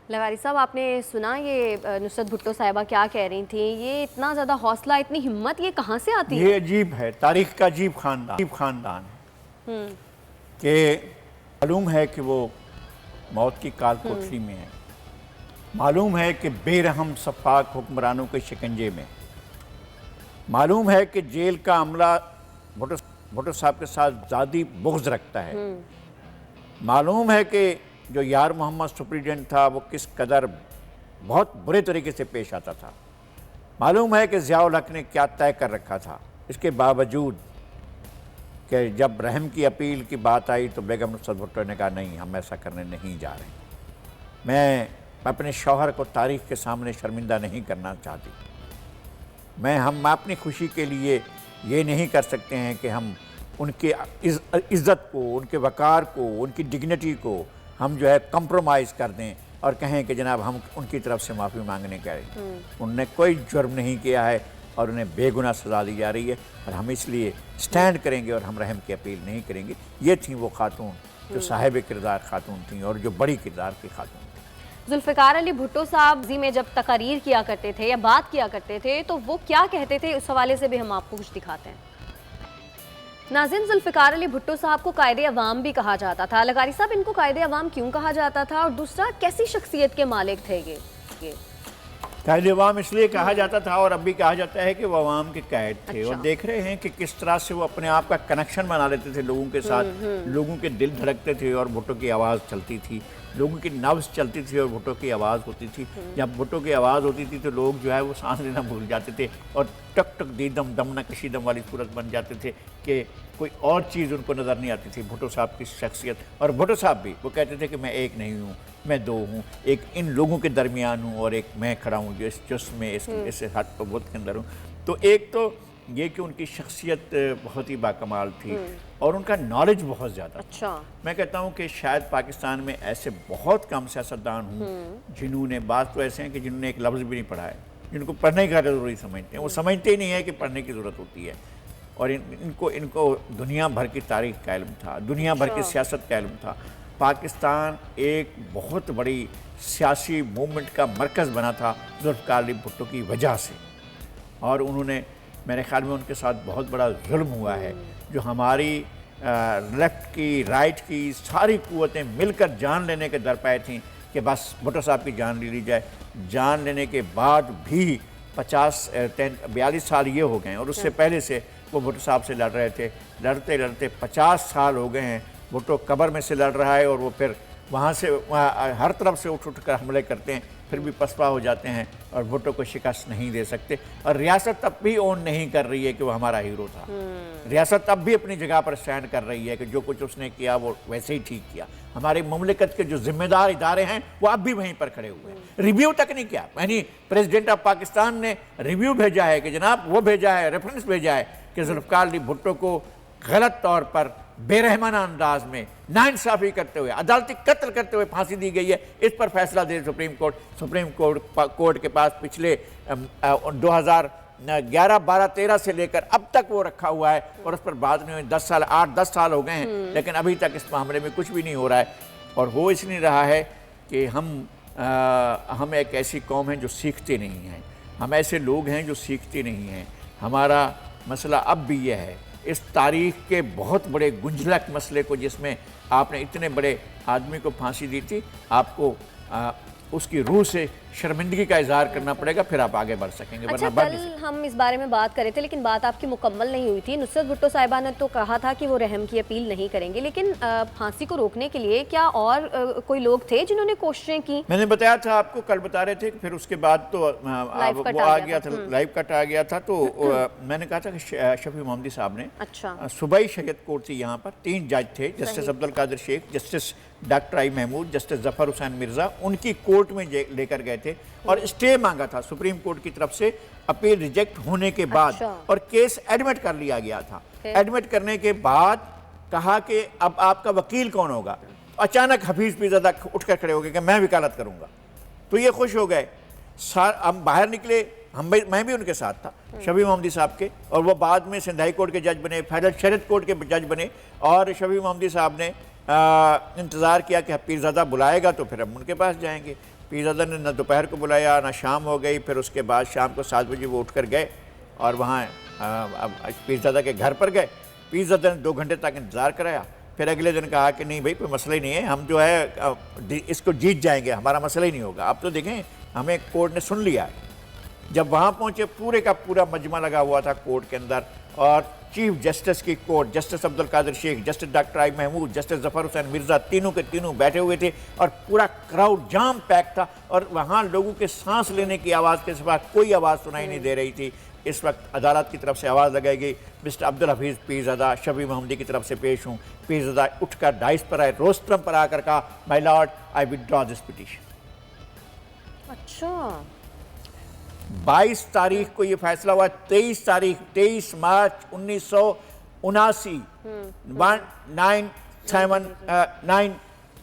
लवारी साहब, आपने सुना ये नुसरत भुट्टो साहिबा क्या कह रही थी? ये इतना ज़्यादा हौसला, इतनी हिम्मत, ये कहाँ से आती है? ये अजीब है, तारीख का अजीब खानदान है कि मालूम है कि वो मौत की काल कोठरी में है, मालूम है कि बेरहम सफाक हुक्मरानों के शिकंजे में, मालूम है कि जेल का अमला भुट्टो साहब के साथ ज़ाती बुग़्ज़ रखता है, मालूम है कि जो यार मोहम्मद सुप्रीडेंट था वो किस कदर बहुत बुरे तरीके से पेश आता था, मालूम है कि ज़ियाउल हक ने क्या तय कर रखा था। इसके बावजूद कि जब रहम की अपील की बात आई तो बेगम नुसरत भुट्टो ने कहा नहीं, हम ऐसा करने नहीं जा रहे। मैं अपने शौहर को तारीख़ के सामने शर्मिंदा नहीं करना चाहती। हम अपनी खुशी के लिए ये नहीं कर सकते हैं कि हम उनके इज़्ज़त को, उनके वक़ार को, उनकी डिग्निटी को हम जो है कंप्रोमाइज़ कर दें और कहें कि जनाब हम उनकी तरफ से माफ़ी मांगने का है। उनने कोई जुर्म नहीं किया है और उन्हें बेगुनाह सज़ा दी जा रही है और हम इसलिए स्टैंड करेंगे और हम रहम की अपील नहीं करेंगे। ये थी वो खातून जो साहिब किरदार खातून थी और जो बड़ी किरदार की खातून थी। जुल्फ़िकार अली भुट्टो साहब जी में जब तकरीर किया करते थे या बात किया करते थे तो वो क्या कहते थे, उस हवाले से भी हम आपको कुछ दिखाते हैं। नाज़रीन, जुल्फ़िकार अली भुट्टो साहब को कायदे अवाम भी कहा जाता था। लगारी साहब, इनको कायदे अवाम क्यों कहा जाता था और दूसरा कैसी शख्सियत के मालिक थे ये? कायदे अवाम इसलिए कहा जाता था और अब भी कहा जाता है कि वो अवाम के कैद थे। अच्छा। और देख रहे हैं कि किस तरह से वो अपने आप का कनेक्शन बना लेते थे लोगों के साथ, लोगों के दिल धड़कते थे और भुट्टो की आवाज़ चलती थी, लोगों की नब्ज़ चलती थी और भुट्टो की आवाज़ होती थी। जब भुट्टो की आवाज़ होती थी तो लोग जो है वो सांस लेना भूल जाते थे और टक टक दीदम दम न कशीदम वाली सूरत बन जाते थे कि कोई और चीज़ उनको नज़र नहीं आती थी। भुट्टो साहब की शख्सियत, और भुट्टो साहब भी वो कहते थे कि मैं एक नहीं हूँ, मैं दो हूँ, एक इन लोगों के दरमियान हूँ और एक मैं खड़ा हूँ जो इस जुस्म में इस हट पर बुत के अंदर हूँ। तो एक तो ये कि उनकी शख्सियत बहुत ही बाकमाल थी और उनका नॉलेज बहुत ज़्यादा। अच्छा। मैं कहता हूँ कि शायद पाकिस्तान में ऐसे बहुत कम सियासतदान हूँ जिन्होंने, बात तो ऐसे हैं कि जिन्होंने एक लफ्ज़ भी नहीं पढ़ा है, जिनको पढ़ने का ज़रूरी समझते हैं, वो समझते ही नहीं है कि पढ़ने की ज़रूरत होती है। और इनको दुनिया भर की तारीख़ का इल्म था, दुनिया भर की सियासत का इल्म था। पाकिस्तान एक बहुत बड़ी सियासी मूवमेंट का मरकज़ बना था जुल्फ़िकार अली भुट्टो की वजह से, और उन्होंने, मेरे ख्याल में उनके साथ बहुत बड़ा जुल्म हुआ है। जो हमारी लेफ़्ट की, राइट की सारी क़ुव्वतें मिलकर जान लेने के दरपे थीं कि बस भुट्टो साहब की जान ले ली जाए। जान लेने के बाद भी 42 साल ये हो गए और उससे पहले से वो भुट्टो साहब से लड़ रहे थे। लड़ते लड़ते 50 साल हो गए हैं। भुट्टो कब्र में से लड़ रहा है और वो फिर वहाँ से हर तरफ से उठ कर हमले करते हैं, फिर भी पसपा हो जाते हैं और भुट्टो को शिकस्त नहीं दे सकते। और रियासत तब भी ओन नहीं कर रही है कि वो हमारा हीरो था। रियासत तब भी अपनी जगह पर स्टैंड कर रही है कि जो कुछ उसने किया वो वैसे ही ठीक किया। हमारी मुमलिकत के जो जिम्मेदार इदारे हैं वो अब भी वहीं पर खड़े हुए हैं, रिव्यू तक नहीं किया। यानी प्रेसिडेंट ऑफ पाकिस्तान ने रिव्यू भेजा है कि जनाब, वो भेजा है, रेफरेंस भेजा है कि जुल्फ़िकार अली भुट्टो को गलत तौर पर बेरहमाना अंदाज में नाइंसाफ़ी करते हुए, अदालती कत्ल करते हुए फांसी दी गई है। इस पर फैसला दे सुप्रीम कोर्ट के पास पिछले 2011, 12, 13 से लेकर अब तक वो रखा हुआ है और उस पर बात नहीं हुई। 8-10 साल हो गए हैं लेकिन अभी तक इस मामले में कुछ भी नहीं हो रहा है। और हो इसलिए रहा है कि हम एक ऐसी कौम हैं जो सीखते नहीं हैं, हम ऐसे लोग हैं जो सीखते नहीं हैं। हमारा मसला अब भी यह है, इस तारीख़ के बहुत बड़े गुंझलक मसले को, जिसमें आपने इतने बड़े आदमी को फांसी दी थी, आपको उसकी रूह से शर्मिंदगी का इजहार करना पड़ेगा, फिर आप आगे बढ़ सकेंगे। अच्छा, कल हम इस बारे में बात कर रहे थे लेकिन बात आपकी मुकम्मल नहीं हुई थी। नुसरत भुट्टो साहिबा ने तो कहा था कि वो रहम की अपील नहीं करेंगे, लेकिन फांसी को रोकने के लिए क्या और कोई लोग थे जिन्होंने कोशिशें की? मैंने बताया था आपको, कल बता रहे थे। फिर उसके बाद तो वो आ गया था, लाइव कट आ गया था। तो मैंने कहा था कि शफी मोहम्मदी साहब ने, अच्छा, सूबाई शरीयत कोर्ट थी, यहाँ पर 3 जज थे, justice Abdul Qadir Sheikh, justice doctor I Mahmood, justice Zafar Hussain Mirza, उनकी कोर्ट में लेकर गए थे और स्टे मांगा था सुप्रीम कोर्ट की तरफ से अपील रिजेक्ट होने के बाद। अच्छा। और केस एडमिट कर लिया गया था। एडमिट करने के बाद कहा कि अब आपका वकील कौन होगा। अचानक हफीज़ पीरज़ादा उठकर खड़े हो गए कि मैं वकालत करूंगा। तो ये खुश हो गए, हम बाहर निकले, मैं भी उनके साथ था, शफी मोहम्मदी साहब के, और वो बाद में सिंध हाई कोर्ट के जज बने, फेडरल शरीयत कोर्ट के जज बने। और शफी मोहम्मदी साहब ने इंतज़ार किया कि पीरज़ादा बुलाएगा तो फिर हम उनके पास जाएंगे। पीरज़ादा ने न दोपहर को बुलाया ना शाम हो गई। फिर उसके बाद शाम को 7 बजे वो उठ कर गए और वहाँ पीरज़ादा के घर पर गए। पीरज़ादा ने 2 घंटे तक इंतज़ार कराया। फिर अगले दिन कहा कि नहीं भाई कोई मसला ही नहीं है, हम जो है इसको जीत जाएंगे, हमारा मसला ही नहीं होगा। अब तो देखें हमें कोर्ट ने सुन लिया है। जब वहाँ पहुँचे पूरे का पूरा मजमा लगा हुआ था कोर्ट के अंदर और चीफ जस्टिस की court, justice Abdul Qadir Sheikh, justice doctor I Mahmood, justice Zafar Hussain Mirza, तीनों के तीनों बैठे हुए थे और पूरा क्राउड जाम पैक था और वहाँ लोगों के सांस लेने की आवाज़ के सिवा कोई आवाज़ सुनाई नहीं दे रही थी। इस वक्त अदालत की तरफ से आवाज़ लगाई गई, मिस्टर अब्दुल हफीज़ पीरज़ादा शफी महमूदी की तरफ से पेश हूँ। पीरज़ादा उठकर डाइस पर आए, रोस्ट्रम पर आकर कहा, my Lord I withdraw this petition. अच्छा, 22 तारीख को ये फैसला हुआ। 23 मार्च 1979 1979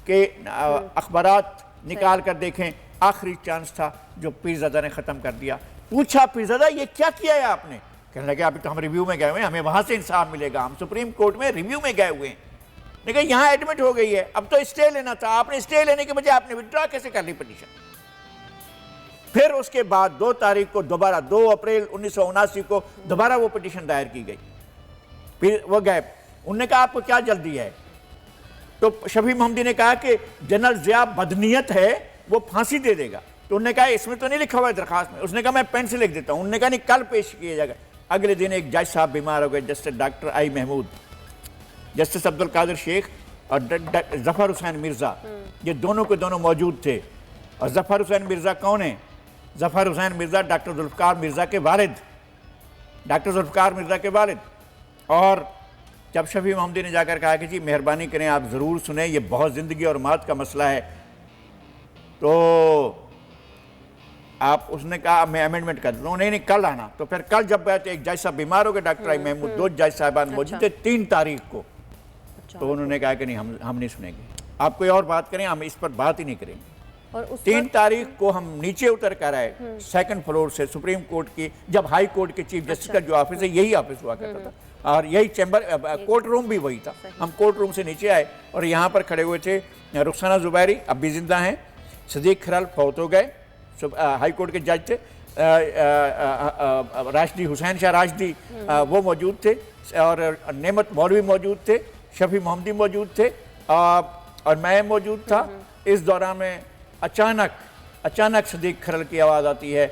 के अखबारात निकाल कर देखें, आखिरी चांस था जो पीरज़ादा ने ख़त्म कर दिया। पूछा पीरज़ादा ये क्या किया है आपने? कहने लगे अभी तो हम रिव्यू में गए हुए हैं, हमें वहाँ से इंसाफ मिलेगा, हम सुप्रीम कोर्ट में रिव्यू में गए हुए हैं। लेकिन यहाँ एडमिट हो गई है, अब तो स्टे लेना था, आपने स्टे लेने के बजाय आपने विथड्रॉ कैसे कर ली पिटीशन? फिर उसके बाद 2 तारीख को दोबारा 2 अप्रैल 1979 को दोबारा वो पिटीशन दायर की गई। फिर वो गए, उन्होंने कहा आपको क्या जल्दी है? तो शफी महमूदी ने कहा कि जनरल ज़िया बदनीयत है, वो फांसी दे देगा। तो उन्होंने कहा इसमें तो नहीं लिखा हुआ है दरखास्त में। उसने कहा मैं पेन से लिख देता हूँ। उन्होंने कहा नहीं कल पेश किया जाएगा। अगले दिन एक जज साहब बीमार हो गए, justice doctor I Mahmood, justice Abdul Qadir Sheikh और जफर हुसैन मिर्ज़ा, ये दोनों के दोनों मौजूद थे। और जफर हुसैन मिर्ज़ा कौन है? जफर हुसैन मिर्ज़ा डॉक्टर जुल्फ़िकार मिर्ज़ा के वालिद, डॉक्टर जुल्फ़िकार मिर्ज़ा के वालिद। और जब शफी महमूदी ने जाकर कहा कि जी मेहरबानी करें आप ज़रूर सुने, ये बहुत ज़िंदगी और मौत का मसला है, तो आप, उसने कहा मैं अमेंडमेंट कर दूँ। नहीं कल आना। तो फिर कल जब बैठे, एक जज साहब बीमार हो गए, डॉक्टर आई महमूद, 2 जज साहिबान मौजूद थे 3 तारीख को। तो उन्होंने कहा कि नहीं हम नहीं सुनेंगे, आप कोई और बात करें, हम इस पर बात ही नहीं करेंगे। और उस 3 तारीख को हम नीचे उतर कर आए 2nd फ्लोर से सुप्रीम कोर्ट की, जब हाई कोर्ट के चीफ जस्टिस का जो ऑफिस है यही ऑफिस हुआ करता था और यही चैम्बर, कोर्ट रूम भी वही था। हम कोर्ट रूम से नीचे आए और यहाँ पर खड़े हुए थे रुखसाना जुबैरी, अब भी जिंदा हैं, सदीक खरल फौत हो गए, हाई कोर्ट के जज थे, राशिदी हुसैन शाह राशिदी वो मौजूद थे और नेमत मौलवी मौजूद थे, शफी महमूदी मौजूद थे और मैं मौजूद था। इस दौरान में अचानक सदीक खरल की आवाज़ आती है,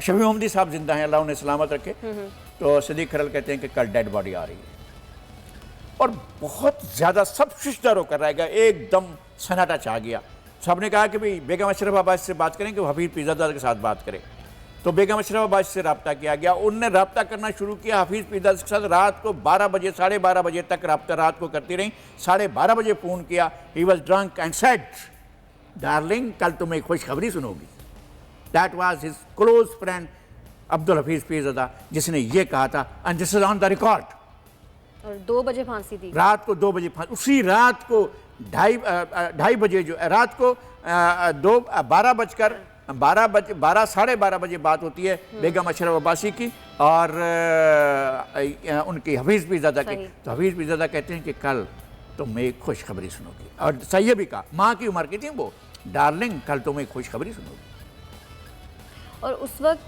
शफी महमूदी साहब जिंदा हैं, अल्लाह उन्हें सलामत रखे। तो सदीक खरल कहते हैं कि कल डेड बॉडी आ रही है और बहुत ज़्यादा सब शुशदर होकर रह गया, एकदम सन्नाटा छा गया। सबने कहा कि भाई बेगम अशरफ अब्बासी से बात करें कि हफीज़ पीरज़ादा के साथ बात करें। तो बेगम अशरफ अब्बासी से रब्ता किया गया, उनने रब्ता करना शुरू किया हफीज़ पीरज़ादा के साथ। रात को 12 बजे 12:30 बजे तक रब्ता रात को करती रही। 12:30 बजे फ़ोन किया, he was drunk and said darling कल तुम्हें खुशखबरी सुनोगी। That was his close friend Abdul Hafeez Pirzada, जिसने ये कहा था and this is on the record. और 2 बजे फांसी दी, रात को 2 बजे फांसी। उसी रात को 2:30 बजे जो रात को 12 साढ़े 12 बजे बात होती है बेगम अशरफ अब्बासी की और उनकी हफीज़ पीरज़ादा की। तो हफीज़ पीरज़ादा कहते हैं कि कल तुम्हें खुशखबरी सुनोगी। और सही भी कहा, माँ की उम्र की थी वो, डार्लिंग कल तुम्हें खुशखबरी सुनोगी। और उस वक्त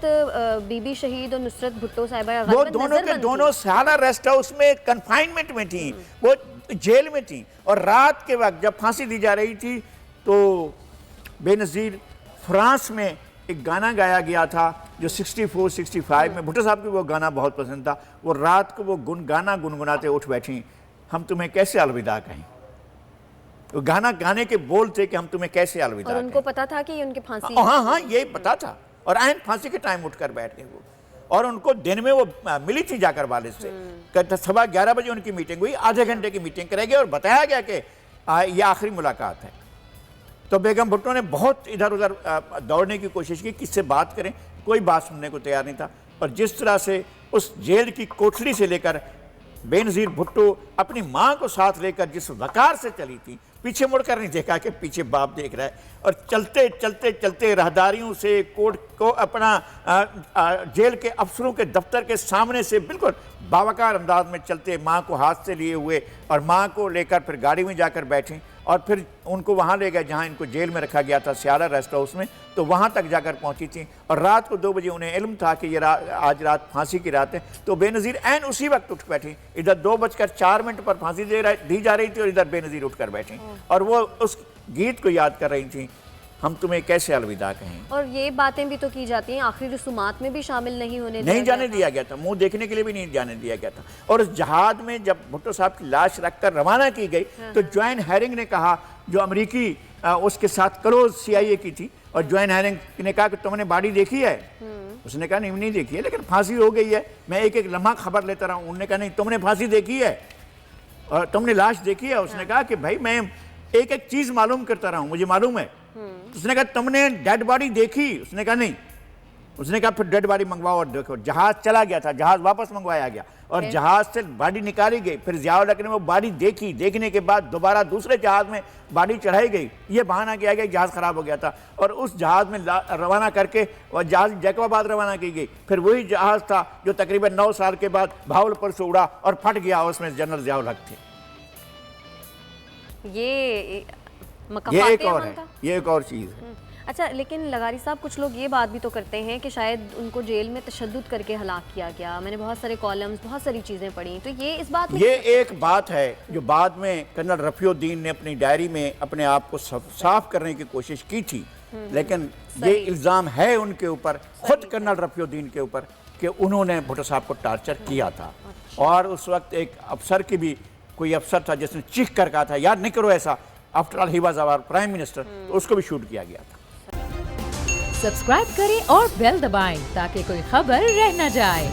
बीबी शहीद और नुसरत भुट्टो साहिबा वो दोनों के दोनों साला रेस्ट हाउस में कन्फाइनमेंट में थी, वो जेल में थी। और रात के वक्त जब फांसी दी जा रही थी तो बेनज़ीर फ्रांस में एक गाना गाया गया था जो 64-65 में, भुट्टो साहब को वो गाना बहुत पसंद था। वो रात को वो गाना गुनगुनाते उठ बैठी, हम तुम्हें कैसे अलविदा कहें। वो गाना गाने के बोल थे कि हम तुम्हें कैसे अलविदा और कहें। उनको पता था कि उनके फांसी, हाँ ये पता था। और आयन फांसी के टाइम उठकर बैठ गए वो। और उनको दिन में वो मिली थी जाकर वालिद से, 11:15 बजे उनकी मीटिंग हुई, आधे घंटे की मीटिंग करेगी और बताया गया कि ये आखिरी मुलाकात है। तो बेगम भुट्टो ने बहुत इधर उधर दौड़ने की कोशिश की, किससे बात करें, कोई बात सुनने को तैयार नहीं था। और जिस तरह से उस जेल की कोठरी से लेकर बेनज़ीर भुट्टो अपनी माँ को साथ लेकर जिस वकार से चली थी, पीछे मुड़कर नहीं देखा कि पीछे बाप देख रहा है, और चलते चलते चलते राहदारियों से कोर्ट को अपना जेल के अफसरों के दफ्तर के सामने से बिल्कुल बावकार अंदाज में चलते माँ को हाथ से लिए हुए, और माँ को लेकर फिर गाड़ी में जाकर बैठे और फिर उनको वहाँ ले गए जहाँ इनको जेल में रखा गया था, सियारा रेस्ट हाउस में। तो वहाँ तक जाकर पहुँची थी और रात को 2 बजे उन्हें इल्म था कि ये आज रात फांसी की रात है, तो बेनज़ीर ऐन उसी वक्त उठ बैठी। इधर 2:04 पर फांसी दी जा रही थी और इधर बेनज़ीर उठ कर बैठी और वो उस गीत को याद कर रही थी, हम तुम्हें कैसे अलविदा कहें। और ये बातें भी तो की जाती हैं आखिरी रसूमात में भी शामिल नहीं जाने दिया गया था, मुंह देखने के लिए भी नहीं जाने दिया गया था। और उस जहाज में जब भुट्टो साहब की लाश रखकर रवाना की गई तो जॉन हैरिंग ने कहा, जो अमेरिकी उसके साथ क्लोज CIA की थी, और जॉन हैरिंग ने कहा कि तुमने बॉडी देखी है? उसने कहा नहीं देखी है, लेकिन फांसी हो गई है, मैं एक एक लम्हा खबर लेता रहा हूँ। उन्होंने कहा नहीं, तुमने फांसी देखी है और तुमने लाश देखी है? उसने कहा कि भाई मैं एक एक चीज मालूम करता रहा हूँ, मुझे मालूम है। उसने कहा तुमने डेड बॉडी देखी? उसने कहा नहीं। उसने कहा फिर डेड बॉडी मंगवाओ और देखो। जहाज चला गया था, जहाज वापस मंगवाया गया और जहाज से बॉडी निकाली गई। फिर जियाउल हक ने वो बॉडी देखी, देखने के बाद दोबारा दूसरे जहाज में बॉडी चढ़ाई गई। ये बहाना किया गया जहाज खराब हो गया था और उस जहाज में रवाना करके और जहाज जैकबाबाद रवाना की गई। फिर वही जहाज था जो तकरीबन 9 साल के बाद भावलपुर से उड़ा और फट गया, उसमें जनरल जियाउल हक थे। ये एक और चीज़ है। अच्छा, लेकिन लगारी साहब कुछ लोग ये बात भी तो करते हैं कि शायद उनको जेल में तशद्दुद करके हलाक किया गया। मैंने बहुत सारे कॉलम्स, बहुत सारी चीज़ें पढ़ी, तो ये इस बात में ये एक बात है जो बाद में कर्नल रफ़ीउद्दीन ने अपनी डायरी में अपने आप को साफ करने की कोशिश की थी, लेकिन ये इल्ज़ाम है उनके ऊपर, खुद कर्नल रफ़ीउद्दीन के ऊपर, कि उन्होंने भुट्टो साहब को टार्चर किया था। और उस वक्त एक अफसर की भी, कोई अफसर था जिसने चीख कर कहा था यार नहीं करो ऐसा, after all he was our prime minister, तो उसको भी शूट किया गया था। सब्सक्राइब करें और बेल दबाएं ताकि कोई खबर रह न जाए।